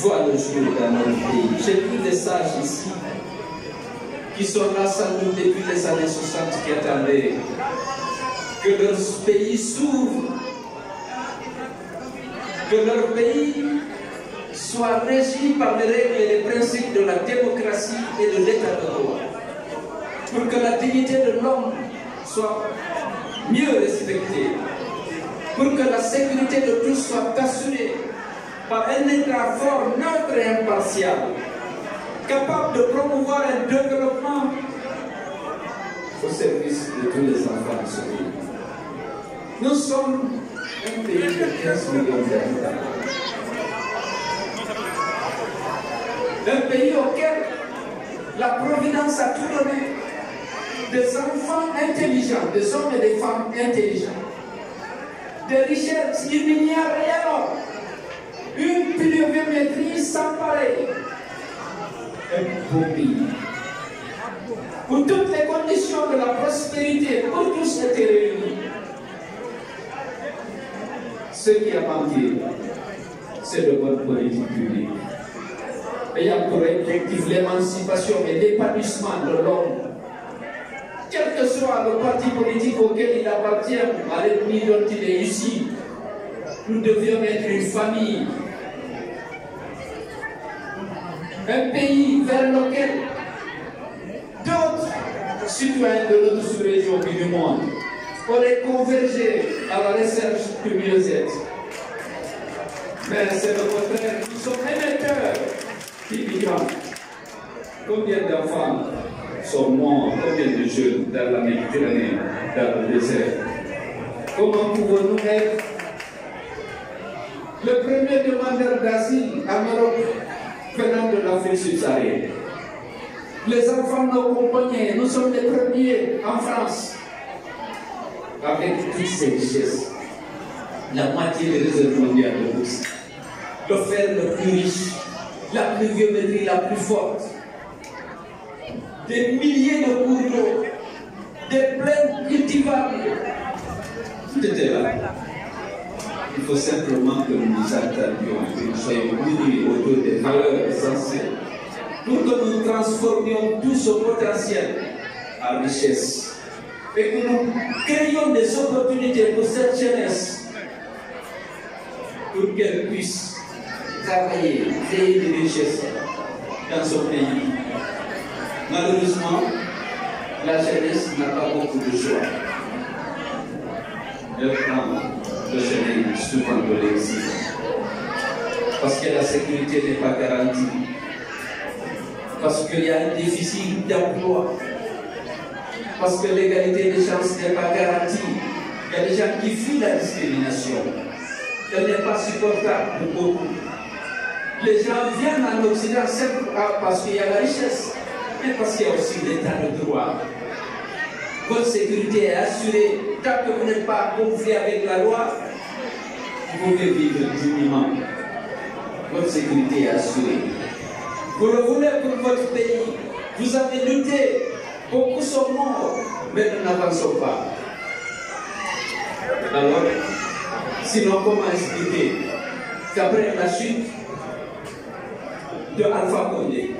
voient le jour dans notre pays. J'ai vu des sages ici qui sont là sans nous depuis les années 60 qui attendaient que leur pays s'ouvre, que leur pays soit régi par les règles et les principes de la démocratie et de l'état de droit, pour que la dignité de l'homme soit mieux respectée, pour que la sécurité de tous soit assurée par un État fort, neutre et impartial, capable de promouvoir un développement au service de tous les enfants de ce pays. Nous sommes un pays de 15 millions d'habitants. Un pays auquel la Providence a tout donné. Des enfants intelligents, des hommes et des femmes intelligents. Des richesses immédiates et alors une pluviométrie sans pareil. Un beau pays. Où toutes les conditions de la prospérité pour tous étaient réunies. Ce qui a manqué, c'est de bonne politique publique. Ayant pour objectif l'émancipation et l'épanouissement de l'homme, quel que soit le parti politique auquel il appartient, à l'ethnie dont il est issu, nous devions être une famille. Un pays vers lequel d'autres citoyens de notre sous-région et du monde auraient convergé à la recherche du mieux-être. Mais c'est le contraire, nous sommes émetteurs d'immigrants. Combien d'enfants sont morts, combien de jeunes dans la Méditerranée, dans le désert? Comment pouvons-nous être le premier demandeur d'asile en Europe venant de l'Afrique subsaharienne? Les enfants de nos compagnons, nous sommes les premiers en France. Avec toutes ces richesses, la moitié des réserves mondiales de bourse, le fer le plus riche, la pluviométrie la plus forte, des milliers de cours d'eau, des plaines cultivables, tout était là. Il faut simplement que nous nous attendions, que nous soyons unis autour des valeurs essentielles, pour que nous transformions tout ce potentiel en richesse et que nous créions des opportunités pour cette jeunesse, pour qu'elle puisse travailler, créer des richesses dans son pays. Malheureusement, la jeunesse n'a pas beaucoup de choix. Elle prend le chemin souvent de l'exil, parce que la sécurité n'est pas garantie, parce qu'il y a un déficit d'emploi, parce que l'égalité des chances n'est pas garantie. Il y a des gens qui fuient la discrimination. Elle n'est pas supportable pour beaucoup. Les gens viennent en Occident parce qu'il y a la richesse, mais parce qu'il y a aussi l'état de droit. Votre sécurité est assurée. Tant que vous n'êtes pas gonflé avec la loi, vous pouvez vivre dignement. Votre sécurité est assurée. Vous le voulez pour votre pays. Vous avez lutté. Beaucoup sont morts, mais nous n'avançons pas. Alors, sinon comment expliquer qu'après la chute de Alpha Condé,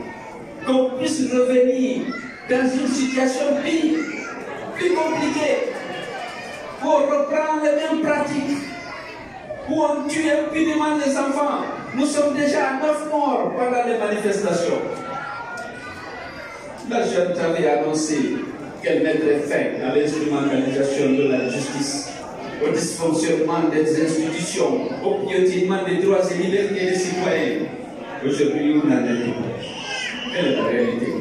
qu'on puisse revenir dans une situation plus compliquée, où on reprend les mêmes pratiques, où on tue impunément les enfants? Nous sommes déjà à 9 morts pendant les manifestations. La jeune avait annoncé qu'elle mettrait fin à l'instrumentalisation de la justice, au dysfonctionnement des institutions, au piétinement des droits et libertés des citoyens. Aujourd'hui, on en est tout. Quelle est la réalité?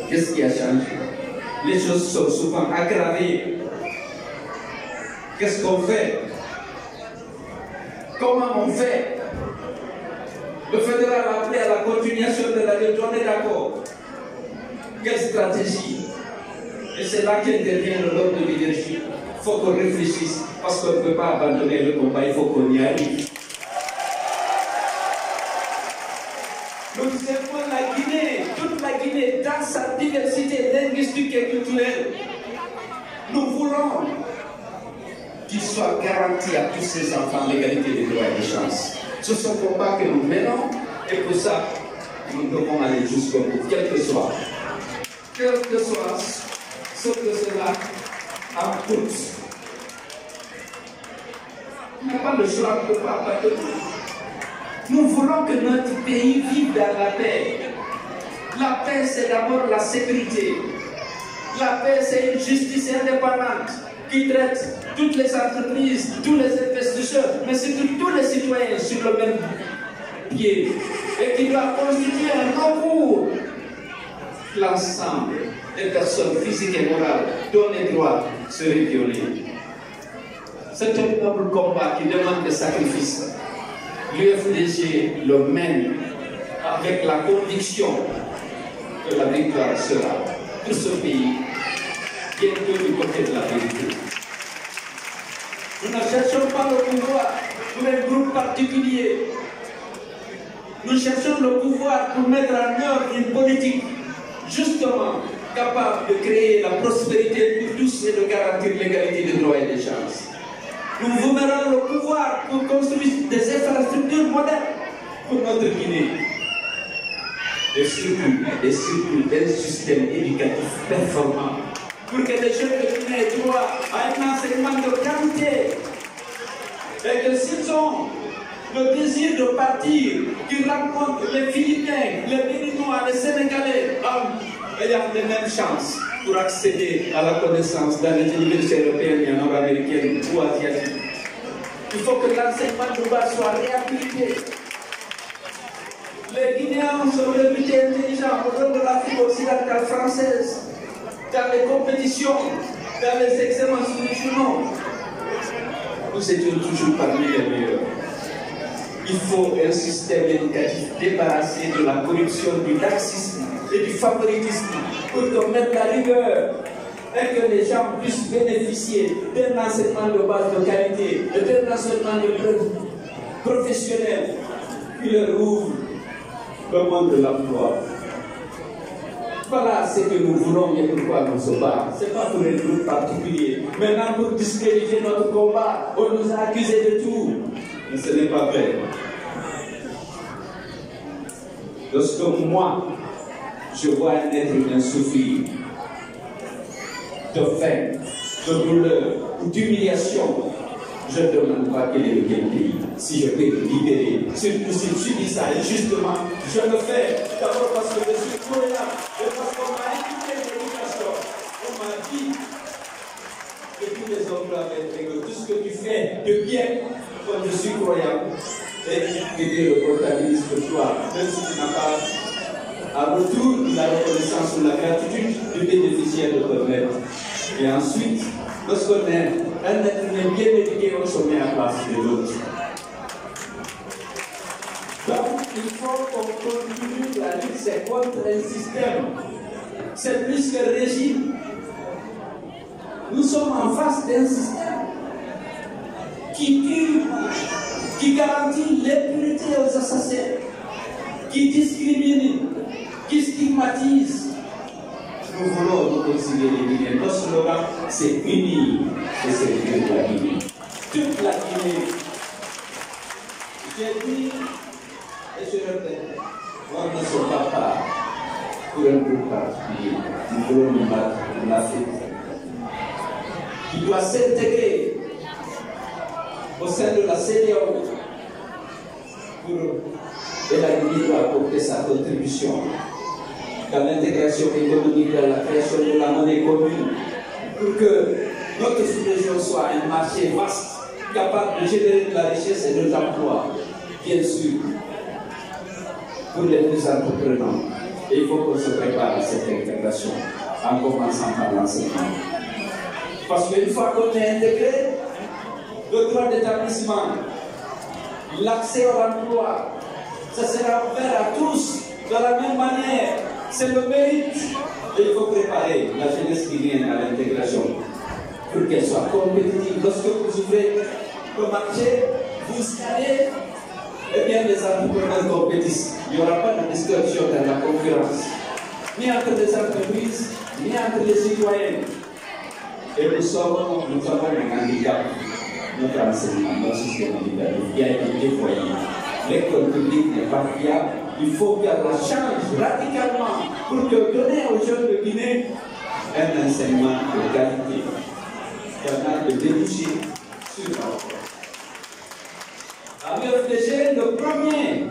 Qu'est-ce qui a changé? Les choses sont souvent aggravées. Qu'est-ce qu'on fait? Comment on fait? Le fédéral a appelé à la continuation de la lutte, on est d'accord. Quelle stratégie? Et c'est là qu'intervient le rôle de leadership. Il faut qu'on réfléchisse, parce qu'on ne peut pas abandonner le combat, il faut qu'on y arrive. Nous aimons la Guinée, toute la Guinée, dans sa diversité linguistique et culturelle. Nous voulons qu'il soit garanti à tous ces enfants l'égalité des droits et des chances. C'est ce combat que nous menons Et pour ça, nous devons aller jusqu'au bout, quel que soit ce que cela coûte. On n'a pas le choix de pas de tout. Nous voulons que notre pays vive dans la paix. La paix, c'est d'abord la sécurité. La paix, c'est une justice indépendante qui traite toutes les entreprises, tous les investisseurs, mais surtout tous les citoyens sur le même pied et qui doit constituer un recours. L'ensemble des personnes physiques et morales dont les droits seraient violés. C'est un noble combat qui demande des sacrifices. L'UFDG le mène avec la conviction que la victoire sera pour ce pays bientôt du côté de la vérité. Nous ne cherchons pas le pouvoir pour un groupe particulier. Nous cherchons le pouvoir pour mettre en œuvre une politique justement capable de créer la prospérité pour tous et de garantir l'égalité des droits et des chances. Nous vous mettrons le pouvoir pour construire des infrastructures modernes pour notre Guinée. Et surtout un système éducatif performant pour que les jeunes de Guinée aient droit à un enseignement de qualité. Et que s'ils ont le désir de partir, qu'ils rencontrent les Philippins, les Béninois, les Sénégalais, ayant les mêmes chances pour accéder à la connaissance dans les universités européennes, nord-américaines ou asiatiques. Il faut que l'enseignement de base soit réhabilité. Les Guinéens sont réputés intelligents au nom de l'Afrique occidentale française, dans les compétitions, dans les examens nationaux. Nous étions toujours parmi les meilleurs. Il faut un système éducatif débarrassé de la corruption, du laxisme et du favoritisme pour qu'on mette la rigueur et que les gens puissent bénéficier d'un enseignement de base de qualité et d'un enseignement de professionnel qui leur ouvre le monde de l'emploi. Voilà ce que nous voulons et pourquoi nous sommes là. Ce n'est pas pour un groupe particulier. Maintenant, pour discréditer notre combat, on nous a accusés de tout. Mais ce n'est pas vrai. Lorsque moi, je vois un être humain souffrir de faim, de douleur ou d'humiliation, je ne demande pas quel est le pays. Si je peux le libérer, surtout s'il subit ça injustement, je le fais. D'abord parce que je suis croyant et parce qu'on m'a éduqué l'éducation. On m'a dit que tous les hommes doivent être égaux. Tout ce que tu fais de bien, quand je suis croyant, et que Dieu le comptabilise pour toi, même si tu n'as pas à retour la reconnaissance ou la gratitude du bénéficiaire de ton aide. Et ensuite, lorsqu'on est un être humain bien éduqué, on se met à la place de l'autre. Donc, il faut qu'on continue la lutte, c'est contre un système. C'est plus qu'un régime. Nous sommes en face d'un système qui tue, qui garantit l'impunité aux assassins, qui discrimine, qui stigmatise. Nous voulons nous considérer les Guinéens. Notre slogan, c'est unir et servir la Guinée. Toute la Guinée. J'ai dit, et je répète, on ne se bat pas pour un groupe particulier. Nous voulons nous battre pour l'Afrique, qui doit s'intégrer au sein de la CEDEAO et la Guinée doit apporter sa contribution dans l'intégration économique, dans la création de la monnaie commune, pour que notre sous-région soit un marché vaste, capable de générer de la richesse et de l'emploi, bien sûr, pour les plus entreprenants. Et il faut qu'on se prépare à cette intégration, en commençant par l'enseignement. Parce qu'une fois qu'on est intégré, le droit d'établissement, l'accès au emploi, ça sera ouvert à tous de la même manière. C'est le mérite. Et il faut préparer la jeunesse guinéenne à l'intégration pour qu'elle soit compétitive. Lorsque vous ouvrez le marché, vous scalez, eh bien les entrepreneurs compétissent. Il n'y aura pas de distorsion dans la concurrence, ni entre les entreprises, ni entre les citoyens. Et nous avons un handicap. Notre enseignement, notre système éducatif qui a été dévoyé. L'école publique n'est pas fiable. il faut qu'elle la change radicalement pour que donner aux jeunes de Guinée un enseignement de qualité, permettre de déboucher sur l'emploi. À l'UFDG,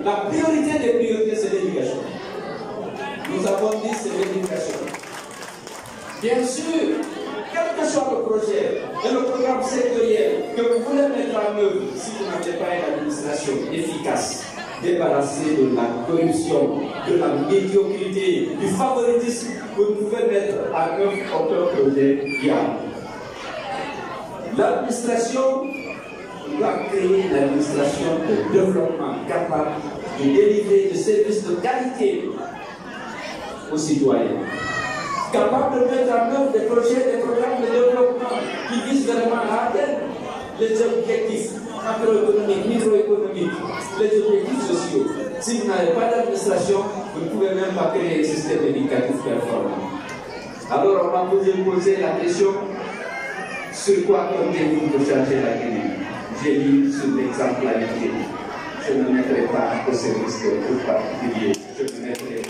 la priorité des priorités, c'est l'éducation. Nous avons dit c'est l'éducation. Bien sûr, quel que soit le projet et le programme sectoriel que vous voulez mettre en œuvre, si vous n'avez pas une administration efficace, débarrassée de la corruption, de la médiocrité, du favoritisme, vous ne pouvez mettre en œuvre aucun projet viable. L'administration doit créer une administration de développement capable de délivrer des services de qualité aux citoyens, capable de mettre en œuvre des projets, des programmes de développement qui visent vraiment à atteindre les objectifs macroéconomiques, microéconomiques, les objectifs sociaux. Si vous n'avez pas d'administration, vous ne pouvez même pas créer un système éducatif performant. Alors on va vous poser la question, sur quoi comptez-vous pour changer la Guinée? J'ai dit sur l'exemplarité. Je ne mettrai pas au service de tout particulier. Je ne mettrai